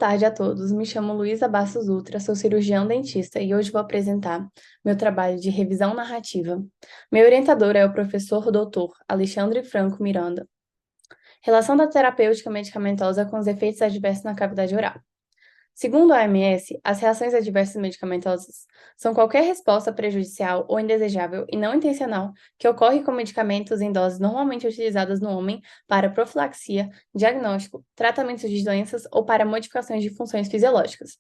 tarde a todos, me chamo Luísa Bastos Dutra, sou cirurgião dentista e hoje vou apresentar meu trabalho de revisão narrativa. Meu orientador é o professor doutor Alexandre Franco Miranda. Relação da terapêutica medicamentosa com os efeitos adversos na cavidade oral. Segundo a OMS, as reações adversas medicamentosas são qualquer resposta prejudicial ou indesejável e não intencional que ocorre com medicamentos em doses normalmente utilizadas no homem para profilaxia, diagnóstico, tratamento de doenças ou para modificações de funções fisiológicas.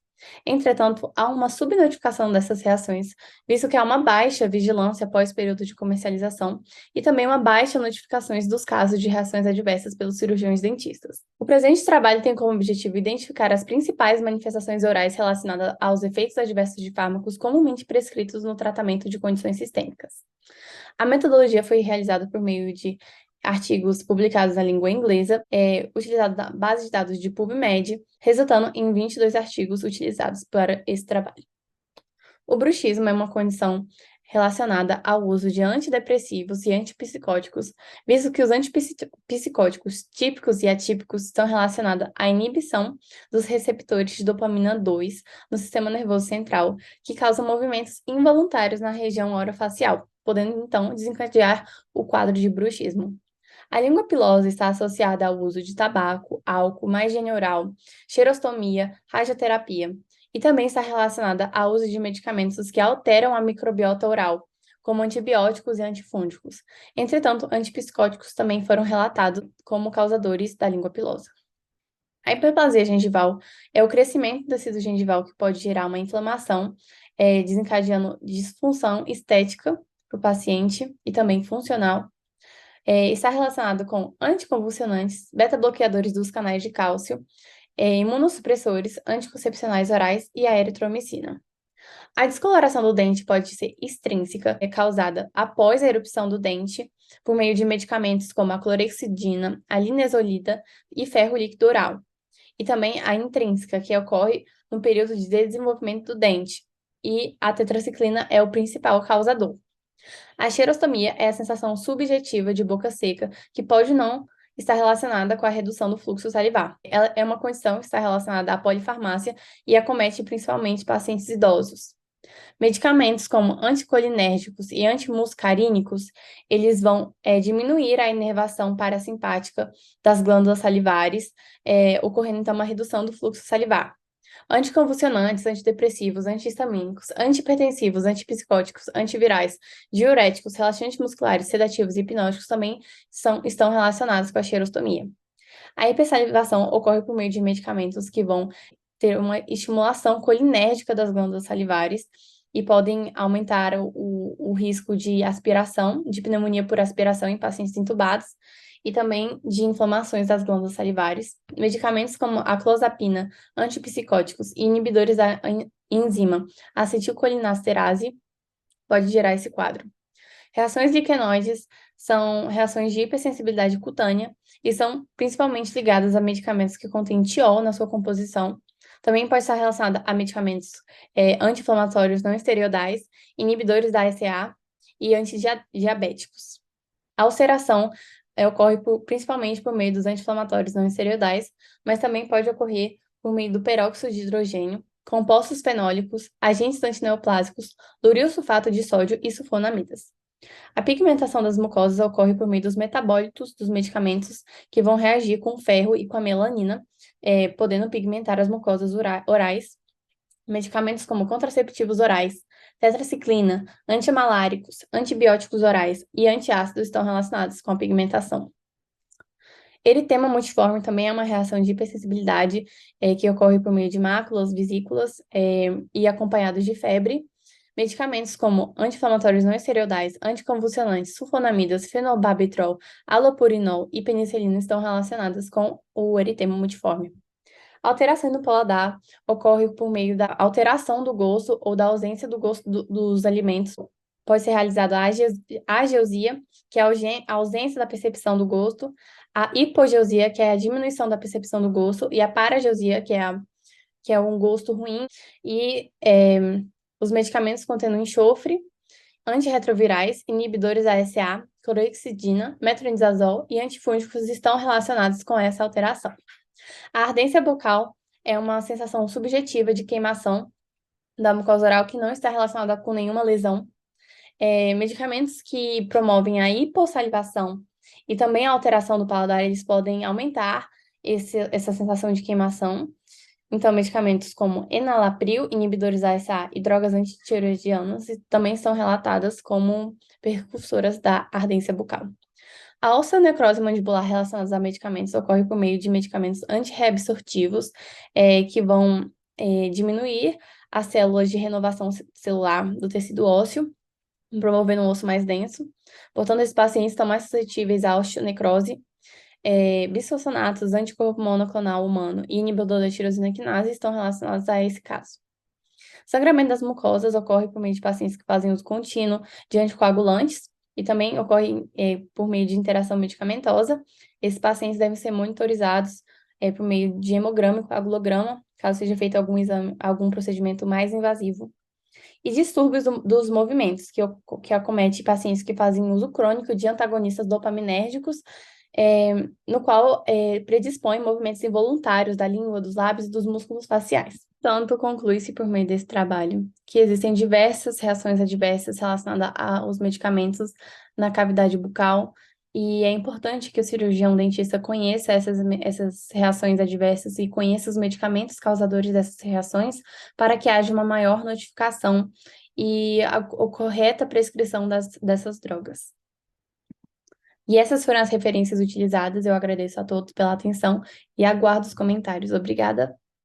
Entretanto, há uma subnotificação dessas reações, visto que há uma baixa vigilância após o período de comercialização e também uma baixa notificações dos casos de reações adversas pelos cirurgiões dentistas. O presente trabalho tem como objetivo identificar as principais manifestações orais relacionadas aos efeitos adversos de fármacos comumente prescritos no tratamento de condições sistêmicas. A metodologia foi realizada por meio de artigos publicados na língua inglesa, utilizado na base de dados de PubMed, resultando em 22 artigos utilizados para esse trabalho. O bruxismo é uma condição relacionada ao uso de antidepressivos e antipsicóticos, visto que os antipsicóticos típicos e atípicos estão relacionados à inibição dos receptores de dopamina 2 no sistema nervoso central, que causam movimentos involuntários na região orofacial, podendo então desencadear o quadro de bruxismo. A língua pilosa está associada ao uso de tabaco, álcool, má higiene oral, xerostomia, radioterapia, e também está relacionada ao uso de medicamentos que alteram a microbiota oral, como antibióticos e antifúngicos. Entretanto, antipsicóticos também foram relatados como causadores da língua pilosa. A hiperplasia gengival é o crescimento do tecido gengival que pode gerar uma inflamação, desencadeando disfunção estética para o paciente e também funcional. Está relacionado com anticonvulsionantes, beta-bloqueadores dos canais de cálcio, imunossupressores, anticoncepcionais orais e a eritromicina. A descoloração do dente pode ser extrínseca, causada após a erupção do dente, por meio de medicamentos como a clorexidina, a linezolida e ferro líquido oral. E também a intrínseca, que ocorre no período de desenvolvimento do dente, e a tetraciclina é o principal causador. A xerostomia é a sensação subjetiva de boca seca, que pode não estar relacionada com a redução do fluxo salivar. Ela é uma condição que está relacionada à polifarmácia e acomete principalmente pacientes idosos. Medicamentos como anticolinérgicos e antimuscarínicos, eles vão diminuir a inervação parasimpática das glândulas salivares, ocorrendo então uma redução do fluxo salivar. Anticonvulsionantes, antidepressivos, antihistamínicos, antihipertensivos, antipsicóticos, antivirais, diuréticos, relaxantes musculares, sedativos e hipnóticos também estão relacionados com a xerostomia. A hipersalivação ocorre por meio de medicamentos que vão ter uma estimulação colinérgica das glândulas salivares e podem aumentar o risco de aspiração, de pneumonia por aspiração em pacientes intubados e também de inflamações das glândulas salivares. Medicamentos como a clozapina, antipsicóticos e inibidores da enzima acetilcolinesterase pode gerar esse quadro. Reações liquenoides são reações de hipersensibilidade cutânea e são principalmente ligadas a medicamentos que contêm tiol na sua composição. Também pode estar relacionada a medicamentos anti-inflamatórios não esteroidais, inibidores da ACA e antidiabéticos. A ulceração ocorre principalmente por meio dos anti-inflamatórios não esteroidais, mas também pode ocorrer por meio do peróxido de hidrogênio, compostos fenólicos, agentes antineoplásicos, luryl sulfato de sódio e sulfonamidas. A pigmentação das mucosas ocorre por meio dos metabólitos dos medicamentos que vão reagir com o ferro e com a melanina, podendo pigmentar as mucosas orais. Medicamentos como contraceptivos orais, tetraciclina, antimaláricos, antibióticos orais e antiácidos estão relacionados com a pigmentação. Eritema multiforme também é uma reação de hipersensibilidade que ocorre por meio de máculas, vesículas e acompanhados de febre. Medicamentos como anti-inflamatórios não esteroidais, anticonvulsionantes, sulfonamidas, fenobarbital, alopurinol e penicilina estão relacionadas com o eritema multiforme. A alteração do paladar ocorre por meio da alteração do gosto ou da ausência do gosto dos alimentos. Pode ser realizada a ageusia, que é a ausência da percepção do gosto, a hipogeusia, que é a diminuição da percepção do gosto, e a parageusia, que é um gosto ruim, e os medicamentos contendo enxofre, antirretrovirais, inibidores da ACA, clorexidina, metronidazol e antifúngicos estão relacionados com essa alteração. A ardência bucal é uma sensação subjetiva de queimação da mucosa oral que não está relacionada com nenhuma lesão. Medicamentos que promovem a hipossalivação e também a alteração do paladar, eles podem aumentar essa sensação de queimação. Então, medicamentos como enalapril, inibidores ASA e drogas antitireoidianas também são relatadas como percursoras da ardência bucal. A osteonecrose mandibular relacionada a medicamentos ocorre por meio de medicamentos antirreabsortivos, que vão diminuir as células de renovação celular do tecido ósseo, promovendo um osso mais denso. Portanto, esses pacientes estão mais suscetíveis à osteonecrose. Bisfosfonatos, anticorpo monoclonal humano e inibidor da tirosina quinase estão relacionados a esse caso. Sangramento das mucosas ocorre por meio de pacientes que fazem uso contínuo de anticoagulantes e também ocorre por meio de interação medicamentosa. Esses pacientes devem ser monitorizados por meio de hemograma e coagulograma, caso seja feito algum exame, algum procedimento mais invasivo. E distúrbios dos movimentos, que acomete pacientes que fazem uso crônico de antagonistas dopaminérgicos, no qual predispõe movimentos involuntários da língua, dos lábios e dos músculos faciais. Tanto conclui-se por meio desse trabalho que existem diversas reações adversas relacionadas aos medicamentos na cavidade bucal, e é importante que o cirurgião dentista conheça essas reações adversas e conheça os medicamentos causadores dessas reações para que haja uma maior notificação e a correta prescrição dessas drogas. E essas foram as referências utilizadas. Eu agradeço a todos pela atenção e aguardo os comentários. Obrigada.